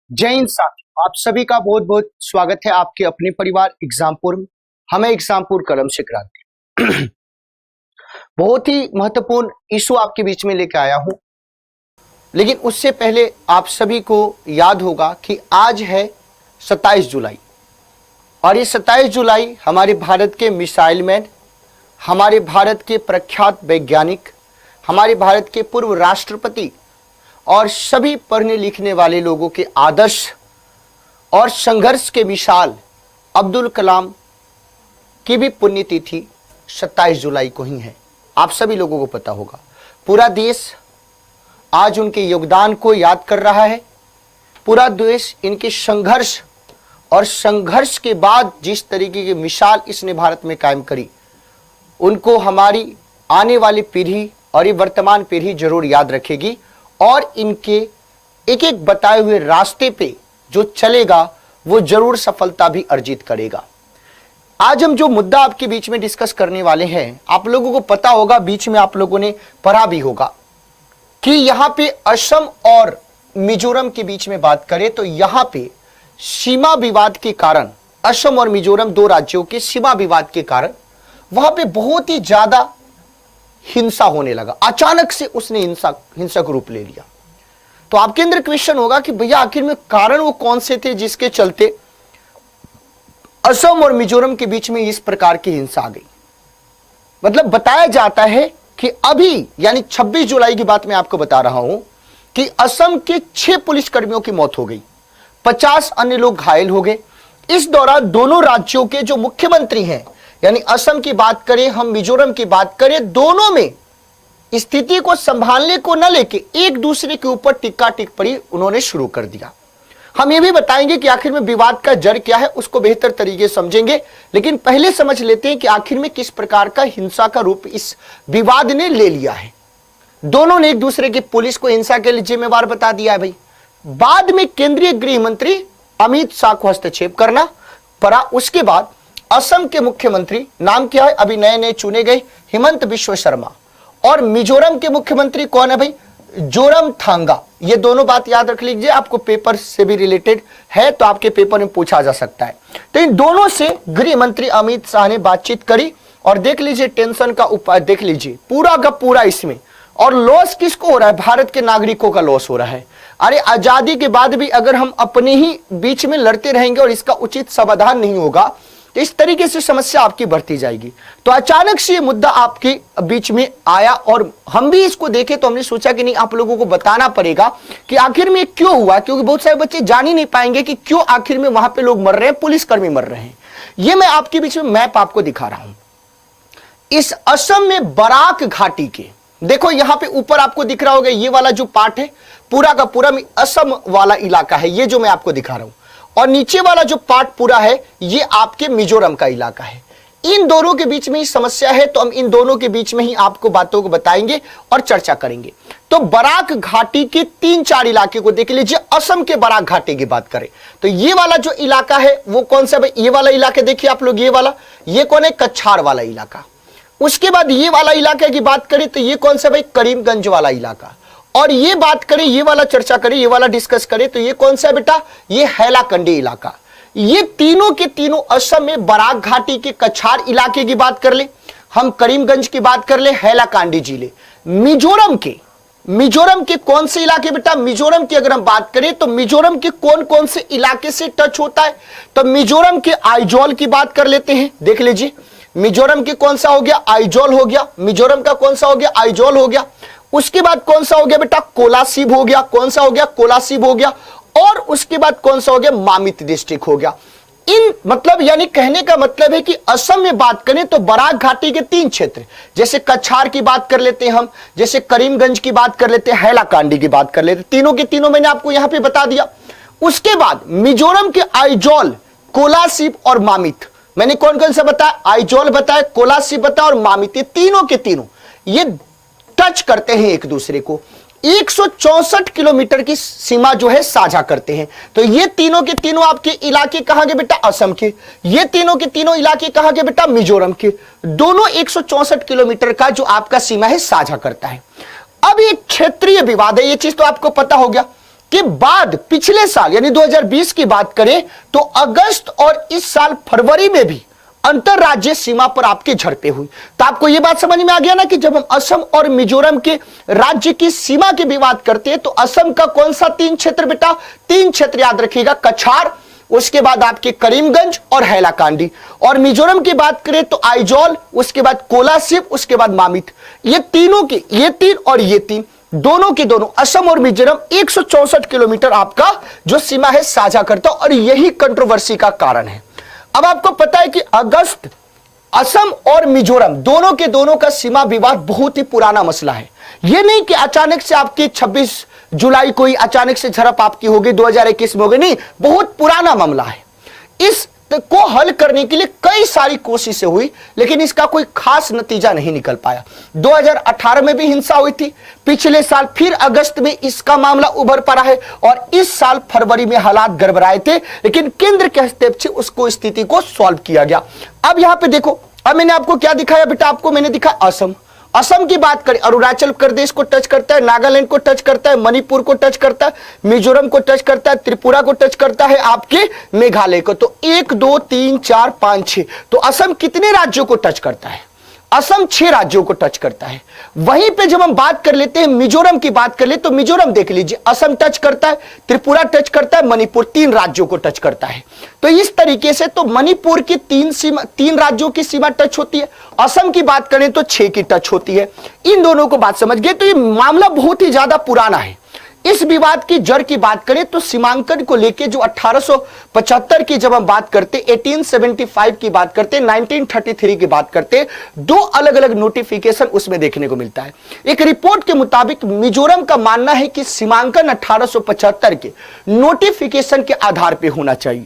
जय हिंद साथियों, आप सभी का बहुत बहुत स्वागत है आपके अपने परिवार एग्जामपुर में। हमें एग्जामपुर कलम से क्रांति बहुत ही महत्वपूर्ण इशू आपके बीच में लेकर आया हूं, लेकिन उससे पहले आप सभी को याद होगा कि आज है 27 जुलाई और ये 27 जुलाई हमारे भारत के मिसाइल मैन, हमारे भारत के प्रख्यात वैज्ञानिक, हमारे भारत के पूर्व राष्ट्रपति और सभी पढ़ने लिखने वाले लोगों के आदर्श और संघर्ष के मिसाल अब्दुल कलाम की भी पुण्यतिथि 27 जुलाई को ही है। आप सभी लोगों को पता होगा, पूरा देश आज उनके योगदान को याद कर रहा है। पूरा देश इनके संघर्ष और संघर्ष के बाद जिस तरीके की मिसाल इसने भारत में कायम करी, उनको हमारी आने वाली पीढ़ी और ये वर्तमान पीढ़ी जरूर याद रखेगी और इनके एक एक बताए हुए रास्ते पे जो चलेगा वो जरूर सफलता भी अर्जित करेगा। आज हम जो मुद्दा आपके बीच में डिस्कस करने वाले हैं, आप लोगों को पता होगा, बीच में आप लोगों ने पढ़ा भी होगा कि यहां पे असम और मिजोरम के बीच में बात करें तो यहां पे सीमा विवाद के कारण, असम और मिजोरम दो राज्यों के सीमा विवाद के कारण वहां पे बहुत ही ज्यादा हिंसा होने लगा। अचानक से उसने हिंसक रूप ले लिया। तो आपके अंदर क्वेश्चन होगा कि भैया आखिर में कारण वो कौन से थे जिसके चलते असम और मिजोरम के बीच में इस प्रकार की हिंसा आ गई। मतलब बताया जाता है कि अभी यानी 26 जुलाई की बात मैं आपको बता रहा हूं कि असम के 6 पुलिसकर्मियों की मौत हो गई, 50 अन्य लोग घायल हो गए। इस दौरान दोनों राज्यों के जो मुख्यमंत्री हैं, यानी असम की बात करें, हम मिजोरम की बात करें, दोनों में स्थिति को संभालने को न लेके एक दूसरे के ऊपर टिक्का टिप्पणी उन्होंने शुरू कर दिया। हम ये भी बताएंगे कि आखिर में विवाद का जड़ क्या है, उसको बेहतर तरीके से समझेंगे। लेकिन पहले समझ लेते हैं कि आखिर में किस प्रकार का हिंसा का रूप इस विवाद ने ले लिया है। दोनों ने एक दूसरे की पुलिस को हिंसा के लिए जिम्मेवार बता दिया है भाई। बाद में केंद्रीय गृह मंत्री अमित शाह को हस्तक्षेप करना पड़ा। उसके बाद असम के मुख्यमंत्री, नाम क्या है, अभी नए नए चुने गए, हिमंत बिश्व शर्मा, और मिजोरम के मुख्यमंत्री कौन है भाई, जोरमथांगा। ये दोनों बात याद रख लीजिए, आपको पेपर से भी रिलेटेड है तो आपके पेपर में पूछा जा सकता है। तो इन दोनों से गृह मंत्री अमित शाह ने बातचीत करी और देख लीजिए टेंशन का उपाय देख लीजिए पूरा का पूरा इसमें। और लॉस किसको हो रहा है, भारत के नागरिकों का लॉस हो रहा है। अरे आजादी के बाद भी अगर हम अपने ही बीच में लड़ते रहेंगे और इसका उचित समाधान नहीं होगा तो इस तरीके से समस्या आपकी बढ़ती जाएगी। तो अचानक से ये मुद्दा आपके बीच में आया और हम भी इसको देखे तो हमने सोचा कि नहीं, आप लोगों को बताना पड़ेगा कि आखिर में क्यों हुआ, क्योंकि बहुत सारे बच्चे जान ही नहीं पाएंगे कि क्यों आखिर में वहां पे लोग मर रहे हैं, पुलिसकर्मी मर रहे हैं। ये मैं आपके बीच में मैप आपको दिखा रहा हूं। इस असम में बराक घाटी के देखो, यहां पे ऊपर आपको दिख रहा होगा, ये वाला जो पार्ट है पूरा का पूरा असम वाला इलाका है, ये जो मैं आपको दिखा रहा हूं। और नीचे वाला जो पार्ट पूरा है ये आपके मिजोरम का इलाका है। इन दोनों के बीच में ही समस्या है, तो हम इन दोनों के बीच में ही आपको बातों को बताएंगे और चर्चा करेंगे। तो बराक घाटी के 3-4 इलाके को देख लीजिए। असम के बराक घाटी की बात करें तो ये वाला जो इलाका है वो कौन सा भाई, ये वाला इलाका देखिए आप लोग, ये वाला, ये कौन है, कछार वाला इलाका। उसके बाद ये वाला इलाका की बात करें तो ये कौन सा भाई, करीमगंज वाला इलाका। और ये बात करें, ये वाला चर्चा करें, ये वाला डिस्कस करें तो ये कौन सा है बेटा, ये हैलाकंडी इलाका। ये तीनों के तीनों असम में बराक घाटी के कछार इलाके की बात कर ले, हम करीमगंज की बात कर ले, हैलाकांडी जिले। मिजोरम के कौन से इलाके बेटा, मिजोरम की अगर हम बात करें तो मिजोरम के कौन कौन से इलाके से टच होता है, तो मिजोरम के आइजोल की बात कर लेते हैं। देख लीजिए मिजोरम के कौन सा हो गया, आइजोल हो गया। मिजोरम का कौन सा हो गया, आइजोल हो गया। उसके बाद कौन सा हो गया बेटा, कोलासिब हो गया। कौन सा हो गया, कोलासिब हो गया। और उसके बाद कौन सा हो गया, मामित डिस्ट्रिक्ट हो गया। इन मतलब यानी कहने का मतलब है कि असम में बात करें तो बराक घाटी के 3 क्षेत्र, जैसे कछार की बात कर लेते हैं हम, जैसे करीमगंज की बात कर लेते हैं, हैलाकांडी की बात कर लेते हैं, तीनों के तीनों मैंने आपको यहां पे बता दिया। उसके बाद मिजोरम के आइजोल, कोलासिब और मामित, मैंने कौन कौन सा बताया, आइजोल बताया, कोलासिब बताया और मामित, ये तीनों के तीनों ये टच करते हैं एक दूसरे को। 164 किलोमीटर की सीमा जो है साझा करते हैं। तो ये तीनों के तीनों आपके इलाके कहां के बेटा, असम के। ये तीनों के तीनों इलाके कहां के बेटा, मिजोरम के। दोनों 164 किलोमीटर का जो आपका सीमा है साझा करता है। अब ये क्षेत्रीय विवाद है, ये चीज तो आपको पता हो गया। के बाद पिछले साल यानी 2020 की बात करें तो अगस्त और इस साल फरवरी में भी अंतरराज्यीय सीमा पर आपकी झड़पें हुई। तो आपको यह बात समझ में आ गया ना कि जब हम असम और मिजोरम के राज्य की सीमा की भी बात करते हैं तो असम का कौन सा 3 क्षेत्र बेटा, 3 क्षेत्र याद रखिएगा, कछार, उसके बाद आपके करीमगंज और हैलाकांडी, और मिजोरम की बात करें तो आइजॉल, उसके बाद कोलासिब, उसके बाद मामित। ये तीनों की, ये 3 और ये 3, दोनों के दोनों असम और मिजोरम 164 किलोमीटर आपका जो सीमा है साझा करता, और यही कंट्रोवर्सी का कारण है। अब आपको पता है कि अगस्त असम और मिजोरम दोनों के दोनों का सीमा विवाद बहुत ही पुराना मसला है। यह नहीं कि अचानक से आपकी 26 जुलाई को ही अचानक से झड़प आपकी होगी, 2021 में होगी, नहीं, बहुत पुराना मामला है। इस को हल करने के लिए कई सारी कोशिशें हुई, लेकिन इसका कोई खास नतीजा नहीं निकल पाया। 2018 में भी हिंसा हुई थी, पिछले साल फिर अगस्त में इसका मामला उभर पड़ा है, और इस साल फरवरी में हालात गड़बड़ाए थे, लेकिन केंद्र के हस्तक्षेप से उसको स्थिति को सॉल्व किया गया। अब यहां पे देखो, अब मैंने आपको क्या दिखाया बेटा, आपको मैंने दिखाया असम। असम की बात करें, अरुणाचल प्रदेश को टच करता है, नागालैंड को टच करता है, मणिपुर को टच करता है, मिजोरम को टच करता है, त्रिपुरा को टच करता है, आपके मेघालय को। तो 1 2 3 4 5 6, तो असम कितने राज्यों को टच करता है? असम 6 राज्यों को टच करता है। वहीं पे जब हम बात कर लेते हैं मिजोरम की बात कर ले तो मिजोरम देख लीजिए, असम टच करता है, त्रिपुरा टच करता है, मणिपुर 3 राज्यों को टच करता है। तो इस तरीके से तो मणिपुर की 3 राज्यों की सीमा टच होती है, असम की बात करें तो 6 की टच होती है। इन दोनों को बात समझ गए। तो ये मामला बहुत ही ज्यादा पुराना है। इस विवाद की जड़ की बात करें तो सीमांकन को लेकर जो 1875 की जब हम बात करते, 1875 की बात करते, 1933 की बात करते, 2 अलग अलग नोटिफिकेशन उसमें देखने को मिलता है। एक रिपोर्ट के मुताबिक मिजोरम का मानना है कि सीमांकन 1875 के नोटिफिकेशन के आधार पर होना चाहिए।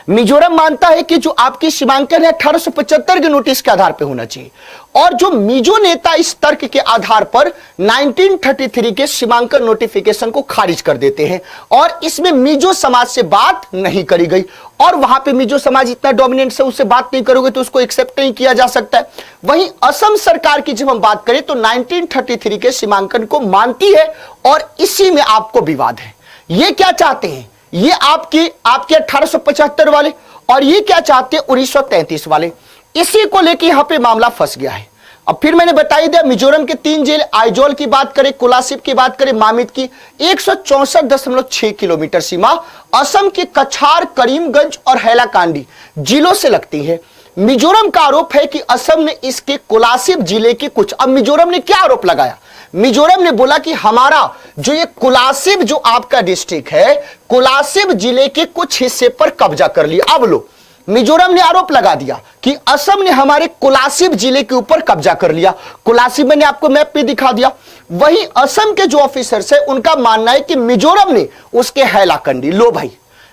मिजोरम मानता है कि जो आपकी सीमांकन है 1875 के नोटिस के आधार पर होना चाहिए, और जो मिजो नेता इस तर्क के आधार पर 1933 के सीमांकन नोटिफिकेशन को खारिज कर देते हैं, और इसमें मिजो समाज से बात नहीं करी गई। और वहां पे मिजो समाज इतना डोमिनेंट से उससे बात नहीं करोगे तो उसको एक्सेप्ट नहीं किया जा सकता है। वहीं असम सरकार की जब हम बात करें तो 1933 के सीमांकन को मानती है, और इसी में आपको विवाद है। ये क्या चाहते हैं? ये आपके 1875 वाले, और ये क्या चाहते हैं 1933 वाले। इसी को लेकर यहां पे मामला फंस गया है। अब फिर मैंने बताई दिया, मिजोरम के 3 जेल, आइजॉल की बात करें, कोलासिब की बात करें, मामित की 164.6 किलोमीटर सीमा असम के कछार, करीमगंज और हैलाकांडी जिलों से लगती है। मिजोरम का आरोप है कि असम ने इसके कोलासिब जिले के कुछ, अब मिजोरम ने क्या आरोप लगाया? मिजोरम ने बोला कि हमारा जो ये कोलासिब जो आपका डिस्ट्रिक्ट है, कोलासिब जिले के कुछ हिस्से पर कब्जा कर लिया। अब लो, मिजोरम ने आरोप लगा दिया कि असम ने हमारे कोलासिब जिले के ऊपर कब्जा कर लिया। कोलासिब मैंने आपको मैप पे दिखा दिया। वहीं असम के जो ऑफिसर्स है उनका मानना है कि मिजोरम ने उसके हैलाकंडी, लो भाई,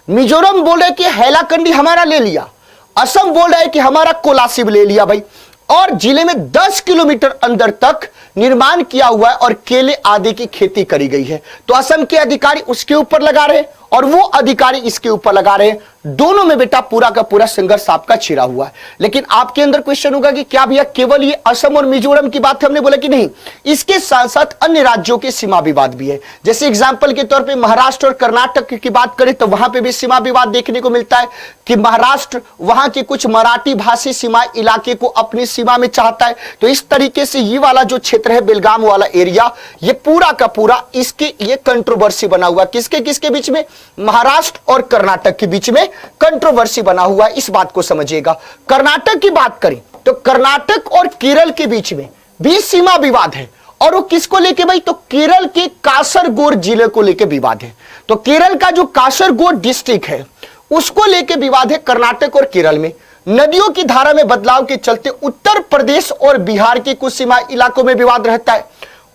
मिजोरम बोले कि हैलाकंडी हमारा ले लिया, असम बोल रहा है कि हमारा कोलासिब ले लिया भाई, और जिले में 10 किलोमीटर अंदर तक निर्माण किया हुआ है और केले आदि की खेती करी गई है। तो असम के अधिकारी उसके ऊपर लगा रहे और वो अधिकारी इसके ऊपर लगा रहे हैं। दोनों में बेटा पूरा का पूरा संघर्ष आपका छिड़ा हुआ है। लेकिन आपके अंदर क्वेश्चन होगा कि क्या भैया केवल ये असम और मिजोरम की बात हमने बोला कि नहीं, इसके साथ साथ अन्य राज्यों के सीमा विवाद भी है। जैसे एग्जांपल के तौर पे महाराष्ट्र और कर्नाटक की बात करें तो वहां पे भी सीमा विवाद देखने को मिलता है कि महाराष्ट्र वहां के कुछ मराठी भाषी सीमा इलाके को अपनी सीमा में चाहता है। तो इस तरीके से ये वाला जो क्षेत्र है, बेलगाम वाला एरिया, ये पूरा का पूरा इसके ये कंट्रोवर्सी बना हुआ। किसके किसके बीच में? महाराष्ट्र और कर्नाटक के बीच में कंट्रोवर्सी बना हुआ है। इस बात को समझिएगा। कर्नाटक की बात करें तो कर्नाटक और केरल के बीच में भी सीमा विवाद है, और वो किसको लेके भाई? तो केरल के कासरगोड जिले को लेके विवाद है। तो केरल का जो कासरगोड डिस्ट्रिक्ट है उसको लेके विवाद है कर्नाटक और केरल में। नदियों की धारा में बदलाव के चलते उत्तर प्रदेश और बिहार के कुछ सीमा इलाकों में विवाद रहता है।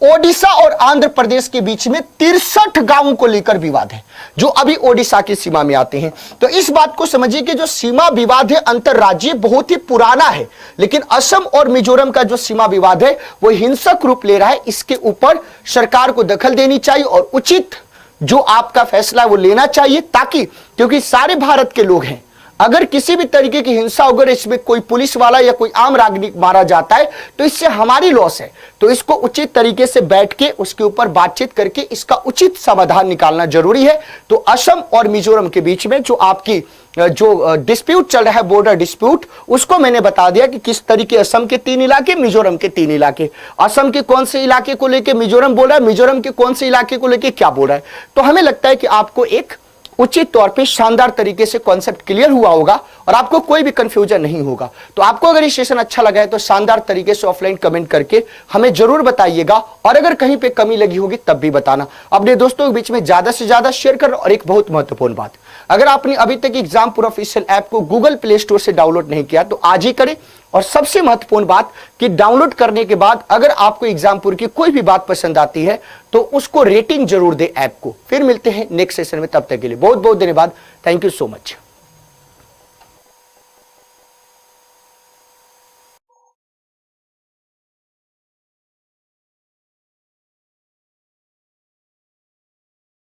ओडिशा और आंध्र प्रदेश के बीच में 63 गांवों को लेकर विवाद है, जो अभी ओडिशा की सीमा में आते हैं। तो इस बात को समझिए कि जो सीमा विवाद है अंतरराज्यीय बहुत ही पुराना है, लेकिन असम और मिजोरम का जो सीमा विवाद है वो हिंसक रूप ले रहा है। इसके ऊपर सरकार को दखल देनी चाहिए और उचित जो आपका फैसला है वो लेना चाहिए, ताकि क्योंकि सारे भारत के लोग हैं, अगर किसी भी तरीके की हिंसा, अगर इसमें कोई पुलिस वाला या कोई आम नागरिक मारा जाता है तो इससे हमारी लॉस है। तो इसको उचित तरीके से बैठ के उसके ऊपर बातचीत करके इसका उचित समाधान निकालना जरूरी है। तो असम और मिजोरम के बीच में जो आपकी जो डिस्प्यूट चल रहा है, बॉर्डर डिस्प्यूट, उसको मैंने बता दिया कि किस तरीके असम के 3 इलाके, मिजोरम के 3 इलाके, असम के कौन से इलाके को लेकर मिजोरम बोल रहा है, मिजोरम के कौन से इलाके को लेकर क्या बोल रहा है। तो हमें लगता है कि आपको एक उचित तौर पे शानदार तरीके से कॉन्सेप्ट क्लियर हुआ होगा और आपको कोई भी कंफ्यूजन नहीं होगा। तो आपको अगर ये सेशन अच्छा लगा है तो शानदार तरीके से ऑफलाइन कमेंट करके हमें जरूर बताइएगा, और अगर कहीं पे कमी लगी होगी तब भी बताना। अपने दोस्तों के बीच में ज्यादा से ज्यादा शेयर करो। और एक बहुत महत्वपूर्ण बात, अगर आपने अभी तक एग्जामपुर ऑफिशियल ऐप को गूगल प्ले स्टोर से डाउनलोड नहीं किया तो आज ही करें। और सबसे महत्वपूर्ण बात कि डाउनलोड करने के बाद अगर आपको एग्जामपुर की कोई भी बात पसंद आती है तो उसको रेटिंग जरूर दे ऐप को। फिर मिलते हैं नेक्स्ट सेशन में, तब तक के लिए बहुत बहुत धन्यवाद। Thank you so much.